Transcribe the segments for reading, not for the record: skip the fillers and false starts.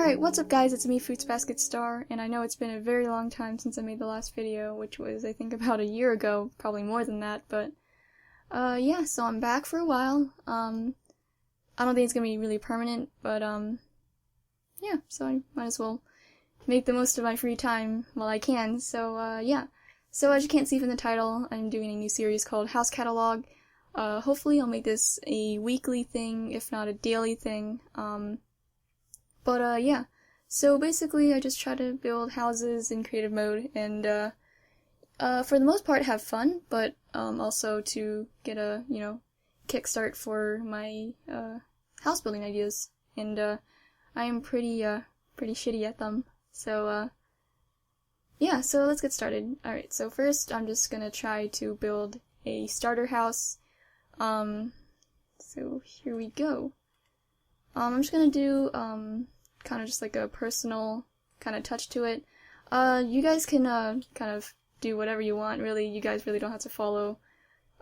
Alright, what's up guys, it's me, Fruitsbasketstar, and I know it's been a very long time since I made the last video, which was, I think, about a year ago, probably more than that, but, yeah, so I'm back for a while. I don't think it's gonna be really permanent, but, yeah, so I might as well make the most of my free time while I can, so, yeah. So, as you can't see from the title, I'm doing a new series called House Catalog. Hopefully I'll make this a weekly thing, if not a daily thing, But, yeah. So basically, I just try to build houses in creative mode, and, for the most part have fun, but, also to get a, kickstart for my, house building ideas. And, I am pretty shitty at them. So, yeah, so let's get started. Alright, so first I'm just gonna try to build a starter house. So here we go. I'm just gonna do, kind of just like a personal kind of touch to it. You guys can, kind of do whatever you want, really. You guys really don't have to follow.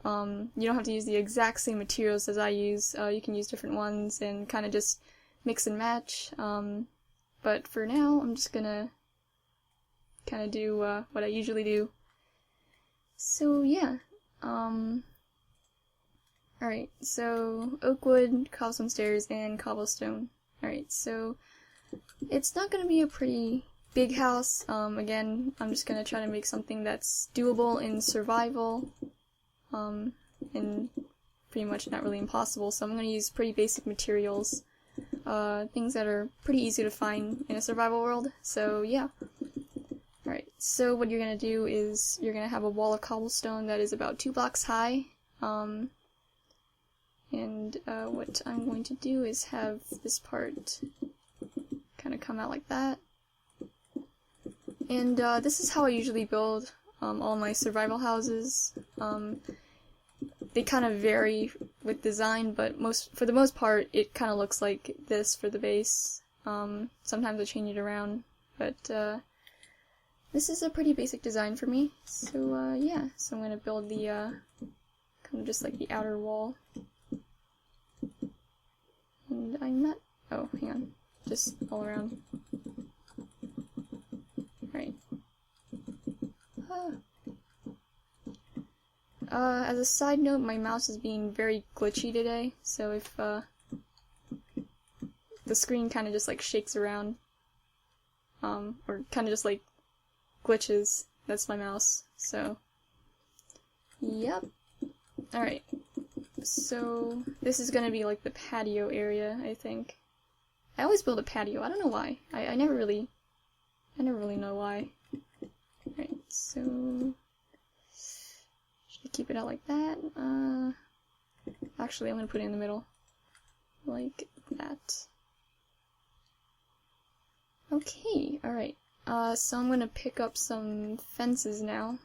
You don't have to use the exact same materials as I use. You can use different ones and kind of just mix and match. But for now, I'm just gonna kind of do, what I usually do. So, yeah. Alright, so oak wood, cobblestone stairs, and cobblestone. Alright, so it's not gonna be a pretty big house. Again, I'm just gonna try to make something that's doable in survival, and pretty much not really impossible, so I'm gonna use pretty basic materials, things that are pretty easy to find in a survival world, so yeah. Alright, so what you're gonna do is you're gonna have a wall of cobblestone that is about 2 blocks high, and what I'm going to do is have this part kind of come out like that. And this is how I usually build all my survival houses. They kind of vary with design, but for the most part it kind of looks like this for the base. Sometimes I change it around, but this is a pretty basic design for me. So yeah, so I'm going to build the kind of just like the outer wall. And I'm not... oh, hang on. Just all around. Right. As a side note, my mouse is being very glitchy today, so if, the screen kind of just, like, shakes around, or kind of just, like, glitches, that's my mouse, so, yep. Alright. So, this is gonna be, like, the patio area, I think. I always build a patio. I don't know why. I never really know why. Alright, so should I keep it out like that? Actually, I'm gonna put it in the middle. Like that. Okay, alright. So I'm gonna pick up some fences now.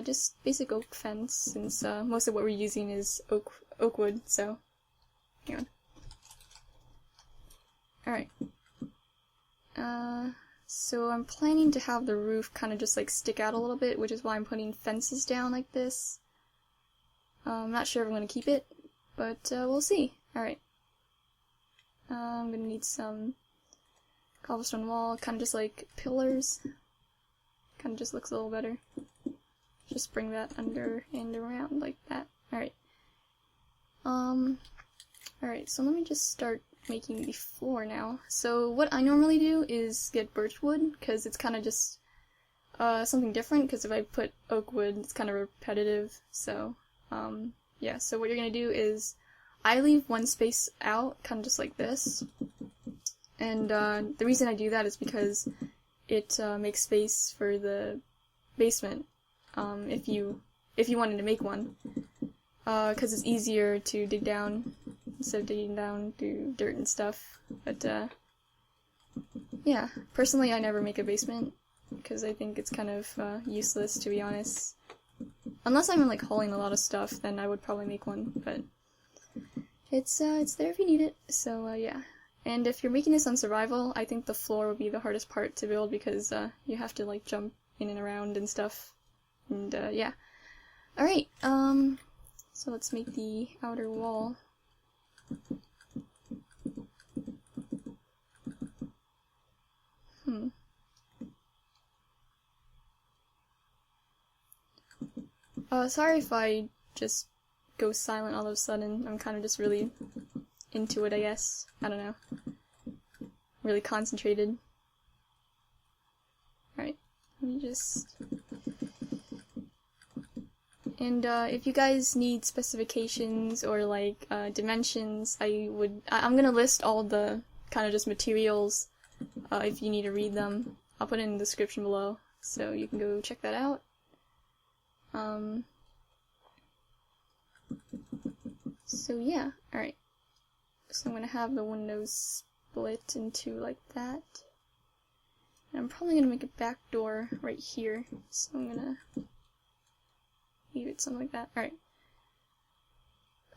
Just basic oak fence, since most of what we're using is oak wood, so hang on. Alright. So I'm planning to have the roof kind of just like stick out a little bit, which is why I'm putting fences down like this. I'm not sure if I'm going to keep it, but we'll see. Alright. I'm going to need some cobblestone wall, kind of just like pillars. Kind of just looks a little better. Just bring that under and around like that. Alright. Alright, so let me just start making the floor now. So what I normally do is get birch wood, because it's kind of just something different, because if I put oak wood, it's kind of repetitive. So, yeah, so what you're going to do is I leave one space out, kind of just like this. And the reason I do that is because it makes space for the basement, if you wanted to make one. Because it's easier to dig down instead of digging down through dirt and stuff. But, yeah. Personally, I never make a basement, because I think it's kind of, useless, to be honest. Unless I'm, like, hauling a lot of stuff, then I would probably make one, but it's there if you need it, so, yeah. And if you're making this on survival, I think the floor would be the hardest part to build, because, you have to, like, jump in and around and stuff. And, yeah. Alright, so let's make the outer wall. Sorry if I just go silent all of a sudden. I'm kind of just really into it, I guess. I don't know. Really concentrated. Alright, let me just... And if you guys need specifications or like dimensions, I'm gonna list all the kind of just materials if you need to read them. I'll put it in the description below, so you can go check that out. So yeah, alright. So I'm gonna have the windows split into like that. And I'm probably gonna make a back door right here, so I'm gonna leave it something like that. Alright.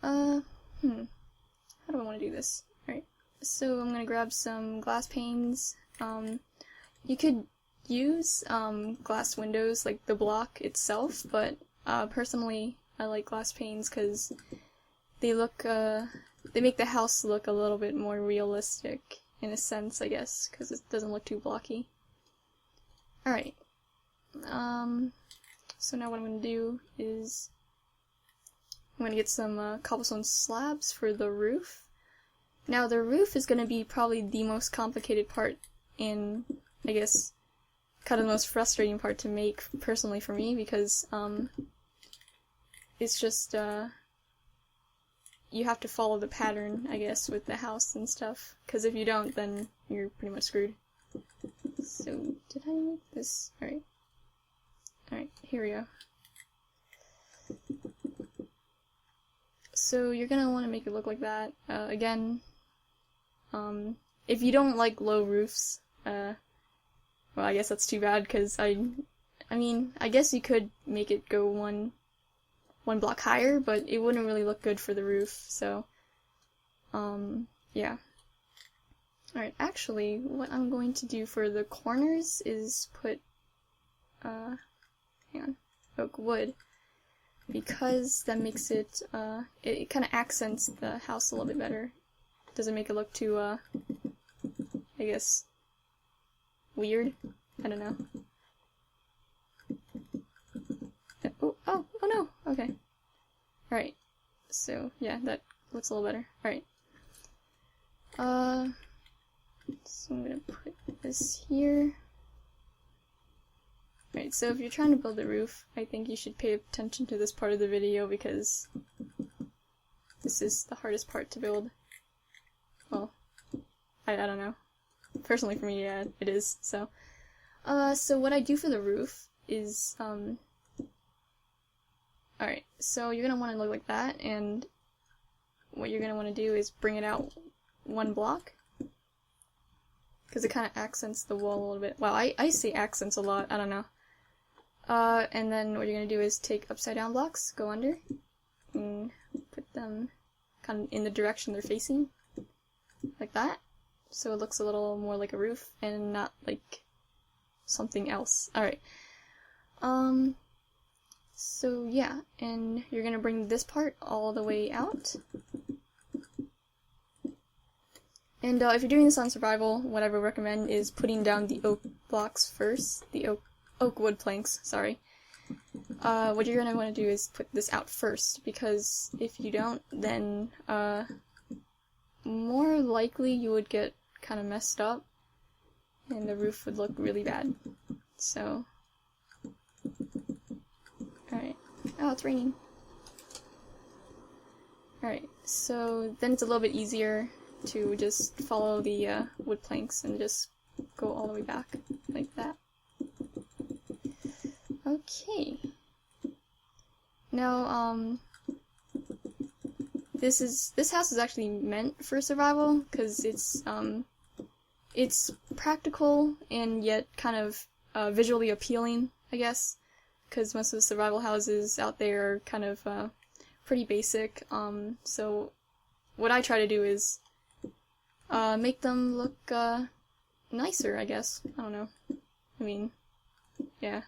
How do I want to do this? Alright. So I'm gonna grab some glass panes. You could use glass windows, like the block itself, but personally I like glass panes because they look, they make the house look a little bit more realistic, in a sense, I guess, because it doesn't look too blocky. Alright. So now what I'm going to do is I'm going to get some cobblestone slabs for the roof. Now the roof is going to be probably the most complicated part and I guess kind of the most frustrating part to make personally for me because it's just you have to follow the pattern, I guess, with the house and stuff, because if you don't then you're pretty much screwed. So did I make this? Alright. Alright, here we go. So you're gonna want to make it look like that. Again, if you don't like low roofs, well, I guess that's too bad, because I mean, I guess you could make it go one block higher, but it wouldn't really look good for the roof, so, yeah. Alright, actually, what I'm going to do for the corners is put, hang on, oak wood, because that makes it, it kind of accents the house a little bit better. Doesn't make it look too, I guess, weird? I don't know. Oh no! Okay. Alright. So, yeah, that looks a little better. Alright. So I'm gonna put this here. Alright, so if you're trying to build a roof, I think you should pay attention to this part of the video because this is the hardest part to build. Well, I don't know. Personally for me, yeah, it is, so. So what I do for the roof is, alright, so you're gonna want to look like that, and what you're gonna want to do is bring it out one block, because it kind of accents the wall a little bit. Well, I say accents a lot, I don't know. And then what you're gonna do is take upside down blocks, go under, and put them kind of in the direction they're facing, like that, so it looks a little more like a roof, and not like something else. Alright. So yeah, and you're gonna bring this part all the way out. And if you're doing this on survival, what I would recommend is putting down the oak blocks first, the oak wood planks, sorry. What you're gonna want to do is put this out first, because if you don't, then more likely you would get kind of messed up, and the roof would look really bad. So, alright. Oh, it's raining. Alright, so then it's a little bit easier to just follow the wood planks and just go all the way back, like that. Okay. Now, this house is actually meant for survival, because it's practical and yet kind of visually appealing, I guess, because most of the survival houses out there are kind of pretty basic. So what I try to do is make them look nicer, I guess. I don't know. I mean, yeah.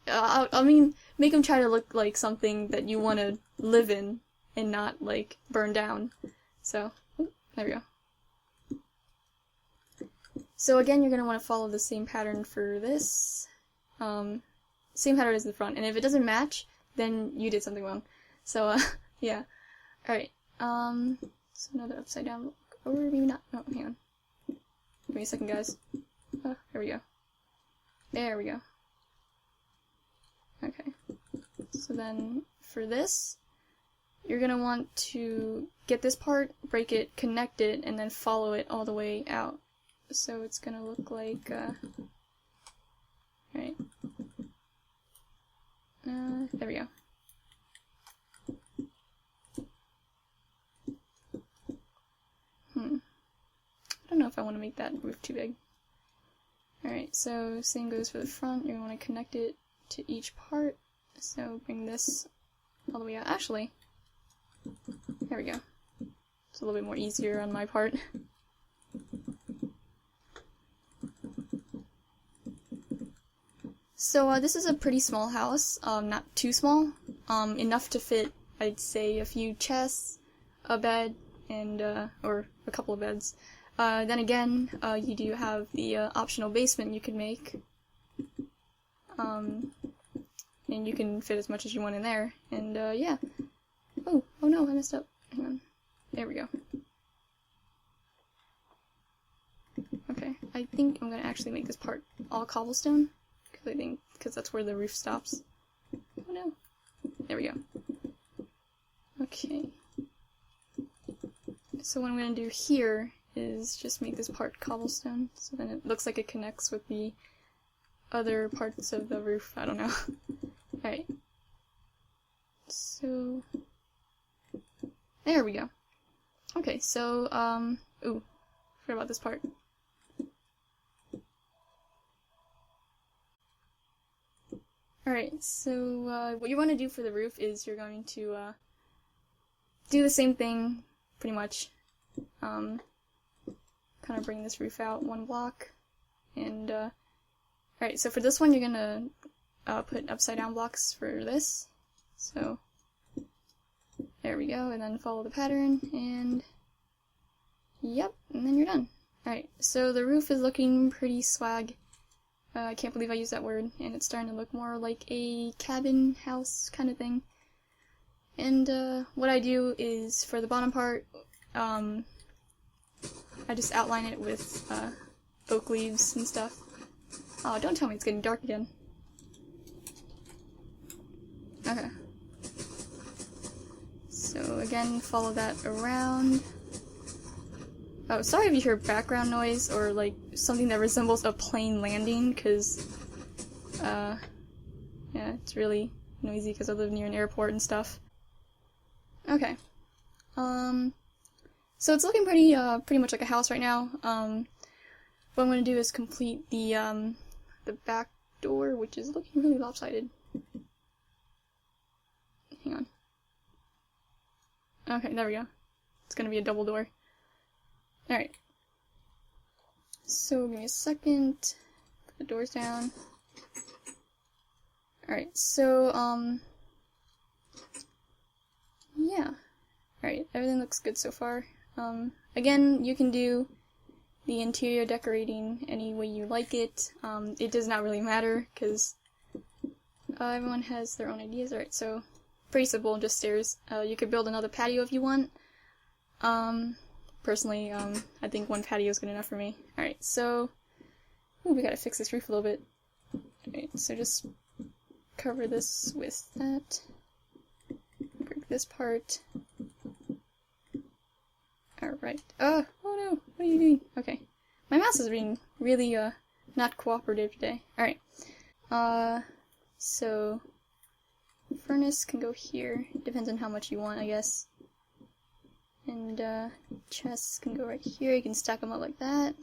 I mean, make them try to look like something that you want to live in and not, like, burn down. So, there we go. So again, you're going to want to follow the same pattern for this. Same pattern as the front. And if it doesn't match, then you did something wrong. So, yeah. Alright, so another upside down block. Or maybe not. Oh, hang on. Give me a second, guys. Oh, there we go. There we go. Okay. So then, for this, you're gonna want to get this part, break it, connect it, and then follow it all the way out. So it's gonna look like, right. There we go. I don't know if I want to make that roof too big. Alright, so same goes for the front. You're gonna want to connect it to each part. So bring this all the way out. Actually, there we go. It's a little bit more easier on my part. So this is a pretty small house, not too small, enough to fit, I'd say, a few chests, a bed, and, or a couple of beds. Then again, you do have the optional basement you can make, and you can fit as much as you want in there, and yeah. Oh no, I messed up. Hang on. There we go. Okay, I think I'm gonna actually make this part all cobblestone. Because that's where the roof stops. Oh no. There we go. Okay. So what I'm going to do here is just make this part cobblestone, so then it looks like it connects with the other parts of the roof. I don't know. Alright. So, there we go. Okay, so, ooh, forgot about this part. Alright, so what you want to do for the roof is you're going to do the same thing, pretty much. Kind of bring this roof out one block. And, alright, so for this one you're going to put upside down blocks for this. So, there we go, and then follow the pattern, and yep, and then you're done. Alright, so the roof is looking pretty swag. I can't believe I used that word, and it's starting to look more like a cabin house kind of thing. And what I do is, for the bottom part, I just outline it with oak leaves and stuff. Oh, don't tell me it's getting dark again. Okay. So again, follow that around. Oh, sorry if you hear background noise or like something that resembles a plane landing, because yeah, it's really noisy because I live near an airport and stuff. Okay. So it's looking pretty much like a house right now. What I'm gonna do is complete the back door, which is looking really lopsided. Hang on. Okay, there we go. It's gonna be a double door. Alright. So, give me a second. Put the doors down. Alright, so, yeah. Alright, everything looks good so far. Again, you can do the interior decorating any way you like it. It does not really matter, because everyone has their own ideas. Alright, so, pretty simple, just stairs. You could build another patio if you want. Personally, I think one patio is good enough for me. Alright, so, ooh, we gotta fix this roof a little bit. Alright, so just cover this with that. Break this part. Alright. Oh no, what are you doing? Okay. My mouse is being really, not cooperative today. Alright. So, furnace can go here. It depends on how much you want, I guess. And, chests can go right here. You can stack them up like that.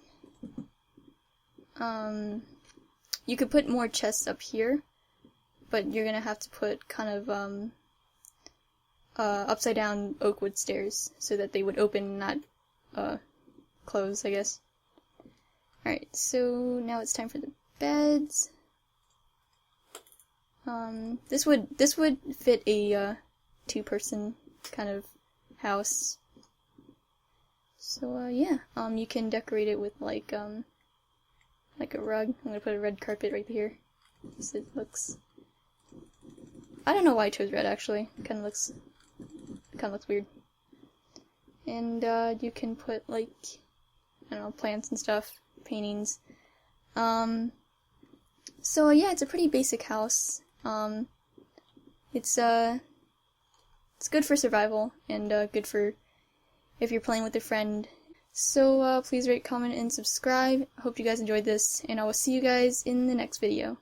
You could put more chests up here, but you're gonna have to put kind of, upside down oak wood stairs so that they would open, not, close, I guess. Alright, so now it's time for the beds. This would fit a, two-person kind of house. So, yeah, you can decorate it with, like a rug. I'm gonna put a red carpet right here, so it looks I don't know why I chose red, actually. It kind of looks weird. And you can put, like, I don't know, plants and stuff, paintings. So yeah, it's a pretty basic house. It's good for survival, and good for if you're playing with a friend. So please rate, comment, and subscribe. Hope you guys enjoyed this, and I will see you guys in the next video.